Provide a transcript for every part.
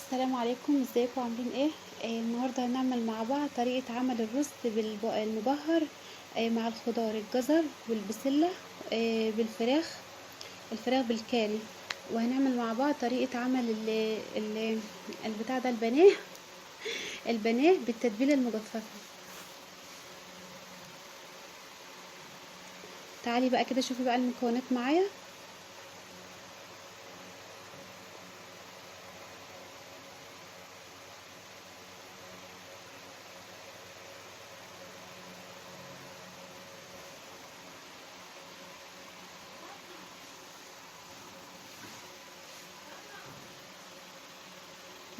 السلام عليكم، ازيكم عاملين ايه؟ النهارده هنعمل مع بعض طريقة عمل الرز المبهر، مع الخضار الجزر والبسلة، بالفراخ، الفراخ بالكاري. وهنعمل مع بعض طريقة عمل البتاع ده البانيه البانيه بالتتبيلة المجففة. تعالي بقى كده شوفي بقى المكونات معايا.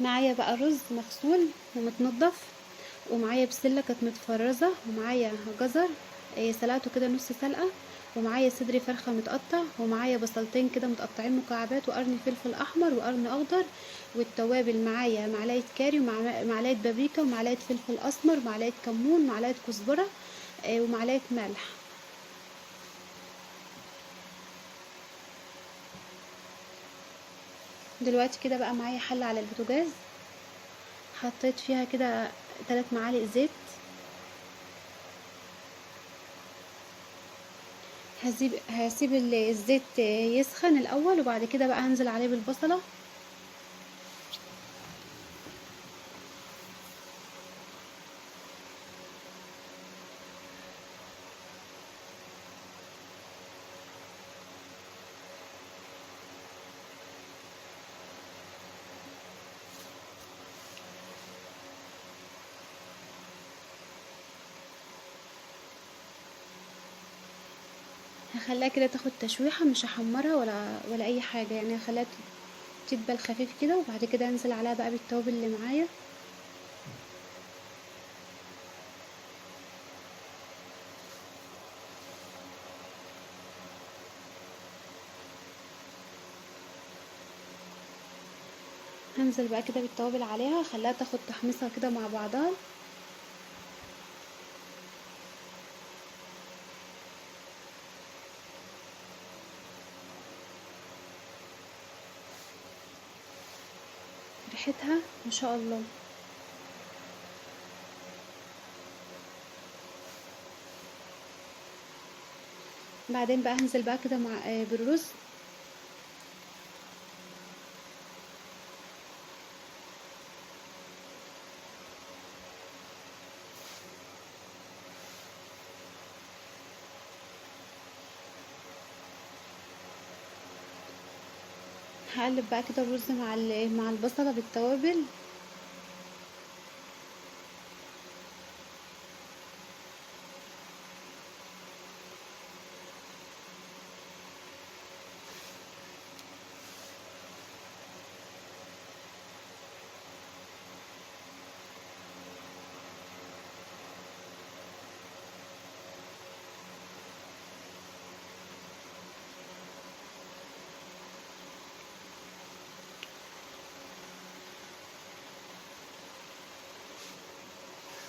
معايا بقى رز مغسول ومتنضف، ومعايا بسله كانت متفرزه، ومعايا جزر سلقته كده نص سلقه، ومعايا صدر فرخه متقطع، ومعايا بصلتين كده متقطعين مكعبات، وقرن فلفل احمر وقرن اخضر. والتوابل معايا معلقه كاري ومعلقه بابريكا ومعلقه فلفل اسمر ومعلقه كمون ومعلقه كزبره، ومعلقه ملح. دلوقتي كده بقى معايا حله على البوتاجاز، حطيت فيها كده 3 معالق زيت. هسيب الزيت يسخن الاول، وبعد كده بقى هنزل عليه بالبصله. هخليها كده تاخد تشويحه، مش هحمرها ولا اي حاجه، يعني هخليها تدبل خفيف كده، وبعد كده انزل عليها بقى بالتوابل اللي معايا. هنزل بقى كده بالتوابل عليها، هخليها تاخد تحميصه كده مع بعضها. ريحتها ما شاء الله. بعدين بقى هنزل بقى كده مع بالرز. هقلب بقى كده الرز مع البصله بالتوابل.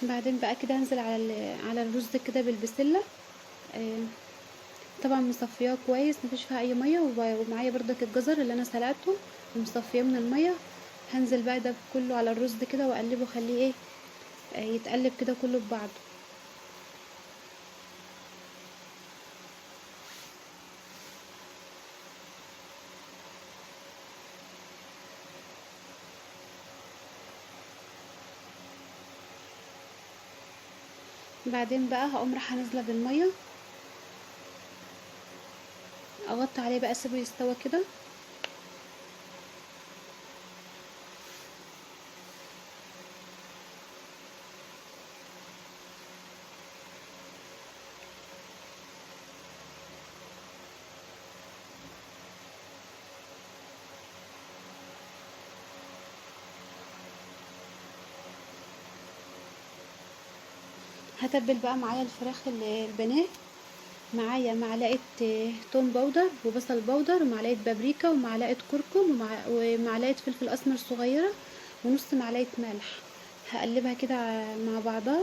بعدين بقى كده هنزل على الرز كده بالبسله. آه، طبعا مصفياه كويس، مفيش فيها اي ميه، ومعايا بردك الجزر اللي انا سلقته ومصفياه من الميه. هنزل بقى ده كله على الرز كده واقلبه، خليه ايه، يتقلب كده كله ببعضه. بعدين بقى هقوم رايحه نازله بالميه، اغطي عليه بقى اسيبه يستوى كده. هتبل بقى معايا الفراخ البانيه. معايا معلقه توم باودر وبصل باودر ومعلقه بابريكا ومعلقه كركم ومعلقه فلفل اسمر صغيره ونص معلقه ملح. هقلبها كده مع بعضها.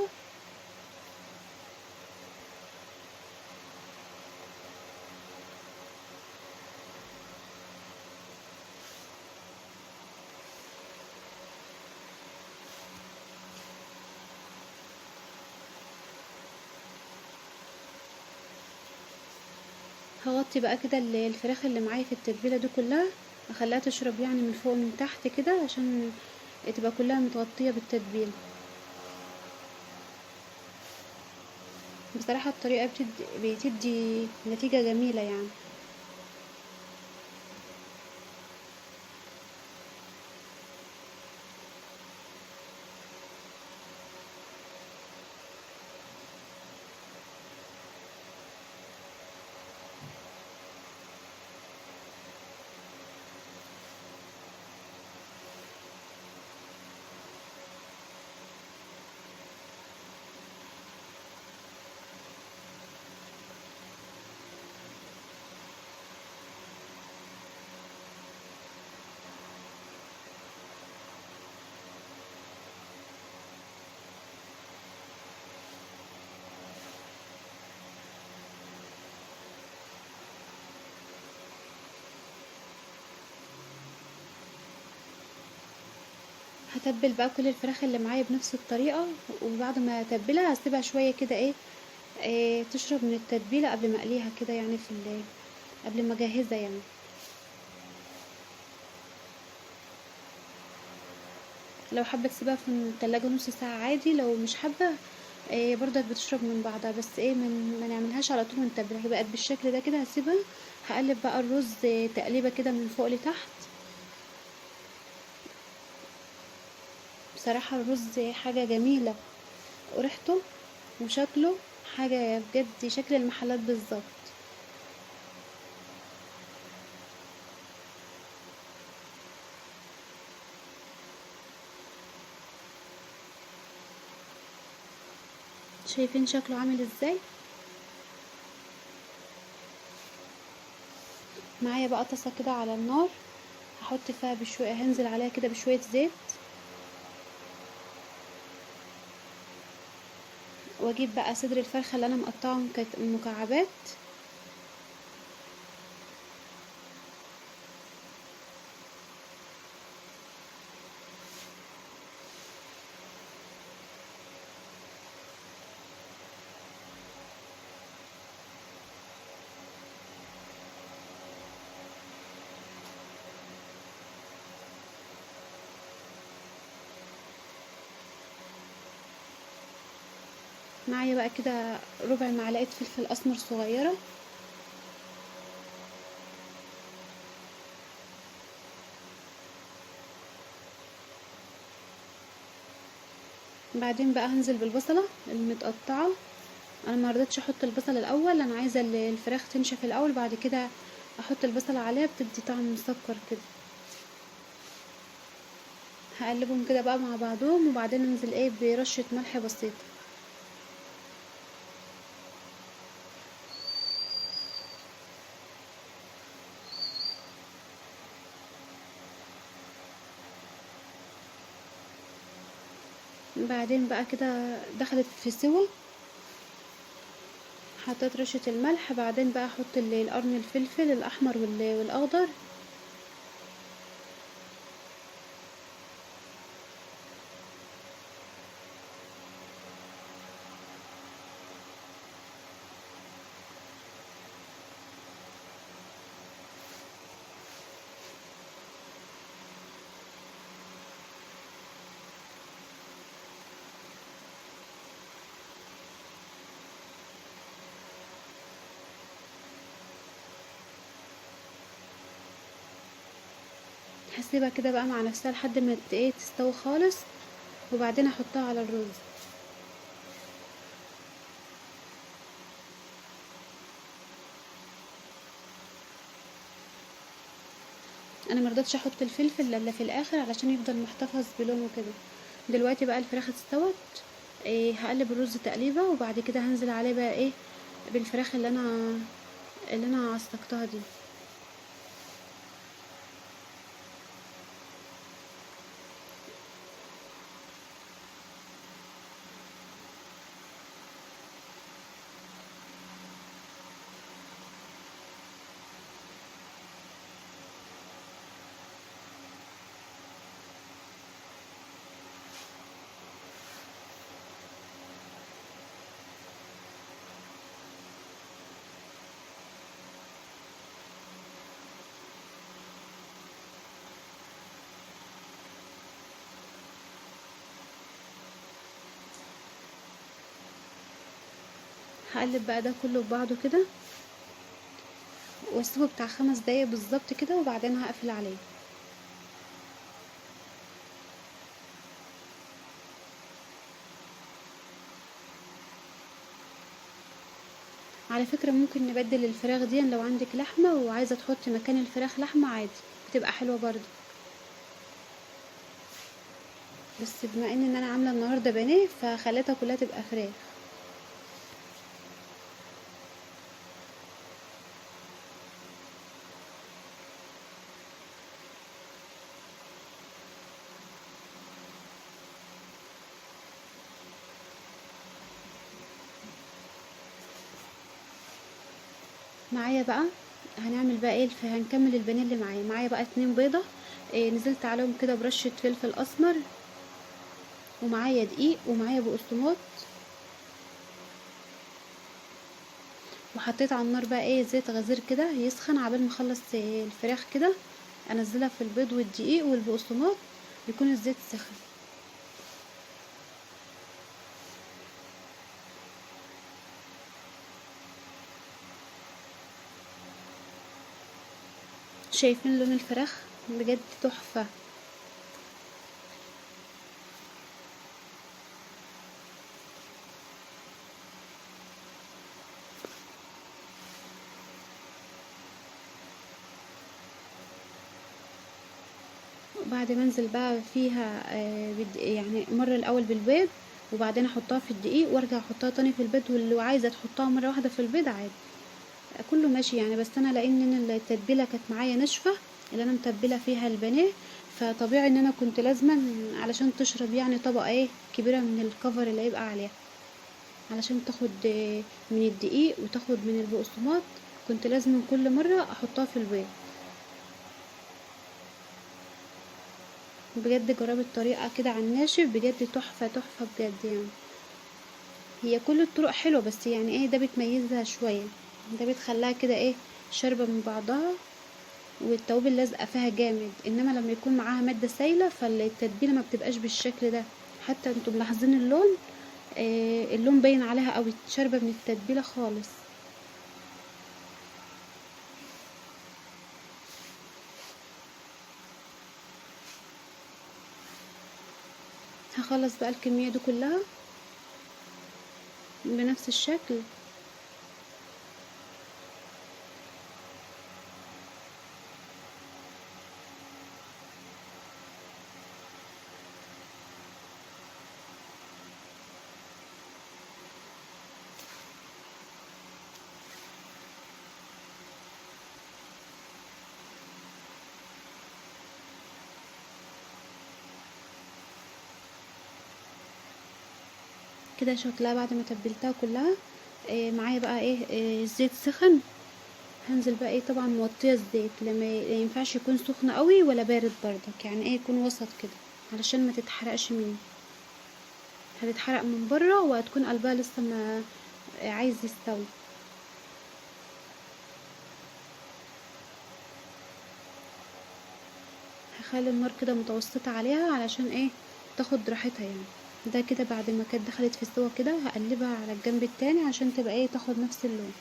هغطي بقى كده الفراخ اللي معايا في التتبيله دي كلها، اخليها تشرب يعني من فوق ومن تحت كده عشان تبقى كلها متغطيه بالتتبيله. بصراحه الطريقه بتدي نتيجه جميله يعني. هتبل بقى كل الفراخ اللي معايا بنفس الطريقه، وبعد ما اتبلها هسيبها شويه كده تشرب من التتبيله قبل ما اقليها كده يعني قبل ما اجهزها يعني. لو حابه تسيبها في التلاجة نص ساعه عادي، لو مش حابه برضك بتشرب من بعضها، بس ما نعملهاش على طول ونتبلها. هي بقت بالشكل ده كده هسيبها. هقلب بقى الرز تقليبه كده من فوق لتحت. بصراحه الرز حاجه جميله، وريحته وشكله حاجه بجد شكل المحلات بالظبط. شايفين شكله عامل ازاي؟ معايا بقى طاسه كده على النار، هحط فيها بشويه، هنزل عليها كده بشويه زيت، واجيب بقى صدر الفرخه اللي انا مقطعه مكعبات، معايا بقى كده ربع معلقه فلفل اسمر صغيره، بعدين بقى هنزل بالبصله المتقطعه. انا ما رضيتش احط البصل الاول، انا عايزه الفراخ تنشف الاول، بعد كده احط البصل عليها، بتدي طعم مسكر كده. هقلبهم كده بقى مع بعضهم، وبعدين انزل برشه ملح بسيطه. بعدين بقى كده دخلت في سوا، حطيت رشة الملح، بعدين بقى احط القرن الفلفل الاحمر والاخضر. هسيبها كده بقى مع نفسها لحد ما تستوي خالص، وبعدين احطها على الرز. انا مرضتش احط الفلفل الا في الاخر علشان يفضل محتفظ بلونه كده. دلوقتي بقى الفراخ استوت، هقلب الرز تقليبه، وبعد كده هنزل عليه بقى بالفراخ اللي انا عصقتها دي. هقلب بقى ده كله في بعضه كده واسيبه بتاع 5 دقايق بالظبط كده، وبعدين هقفل عليه. على فكرة ممكن نبدل الفراخ دي لو عندك لحمة وعايزة تحطي مكان الفراخ لحمة عادي، بتبقى حلوة برضه. بس بما ان انا عاملة النهاردة بانيه فخليتها كلها تبقى فراخ. معايا بقى هنعمل بقى ايه هنكمل البانيه اللي معايا بقى 2 بيضة. نزلت عليهم كده برشة فلفل اسمر، ومعايا دقيق، ومعايا بقسماط، وحطيت على النار بقى زيت غزير كده يسخن عبال ما اخلص الفراخ كده، انزلها في البيض والدقيق والبقسماط، يكون الزيت سخن. شايفين لون الفراخ؟ بجد تحفة. بعد ما انزل بقى فيها يعني مرة الاول بالبيض، وبعدين احطها في الدقيق وارجع احطها تاني في البيض، واللي عايزة تحطها مرة واحدة في البيض عادي، كله ماشي يعني. بس انا لان انا التتبيلة كانت معايا ناشفة اللي انا متبلة فيها البانيه، فطبيعي ان انا كنت لازما علشان تشرب يعني طبقة كبيرة من الكفر اللي هيبقى عليها، علشان تاخد من الدقيق وتاخد من البقسماط، كنت لازم كل مرة احطها في البيض. بجد جربي الطريقة كده على الناشف، بجد تحفة تحفة بجد يعني. هي كل الطرق حلوة، بس يعني ده بتميزها شوية، ده بتخليها كده شاربة من بعضها، والتوابل لازقة فيها جامد. انما لما يكون معاها مادة سايلة فالتتبيلة ما بتبقاش بالشكل ده. حتى انتوا ملاحظين اللون، اللون باين عليها قوي، شاربة من التتبيلة خالص. هخلص بقى الكمية دي كلها بنفس الشكل. كده شكلها بعد ما تبلتها كلها. معايا بقى الزيت سخن. هنزل بقى طبعا موطيه الزيت، لما ينفعش يكون سخن قوي ولا بارد برضك، يعني يكون وسط كده علشان ما تتحرقش مني. هتتحرق من بره وهتكون قلبها لسه ما عايز يستوي. هخلي النار كده متوسطة عليها علشان تاخد راحتها يعني. ده كده بعد ما كانت دخلت في السوا كده هقلبها على الجنب التاني عشان تبقى تاخد نفس اللون.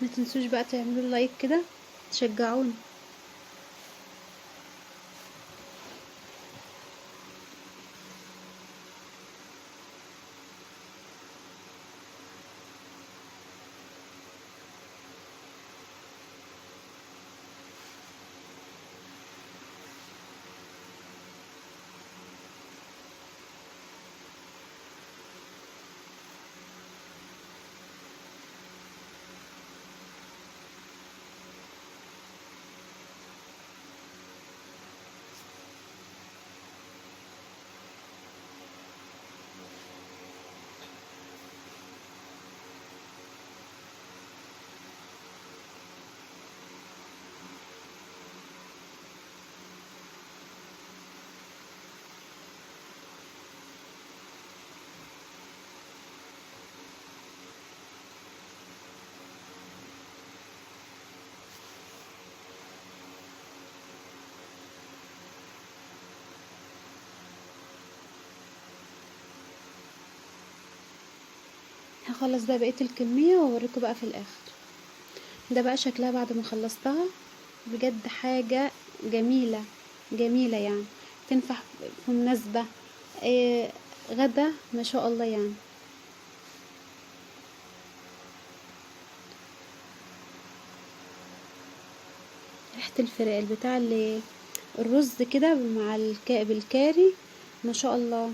ما تنسوش بقى تعملوا لايك كده تشجعوني. هخلص بقى بقية الكمية واوريكم بقى في الاخر. ده بقى شكلها بعد ما خلصتها، بجد حاجة جميلة جميلة يعني، تنفع في مناسبة، إيه، غدا ما شاء الله يعني. ريحة الفراخ بتاع الرز كده مع بالكاري، ما شاء الله.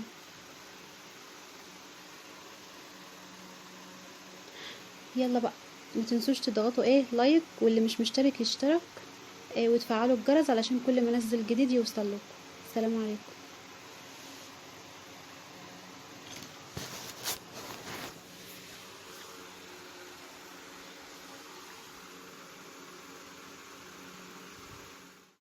يلا بقى، ما تنسوش تضغطوا لايك، واللي مش مشترك يشترك، وتفعلوا الجرس علشان كل ما انزل جديد يوصل لكم. السلام عليكم.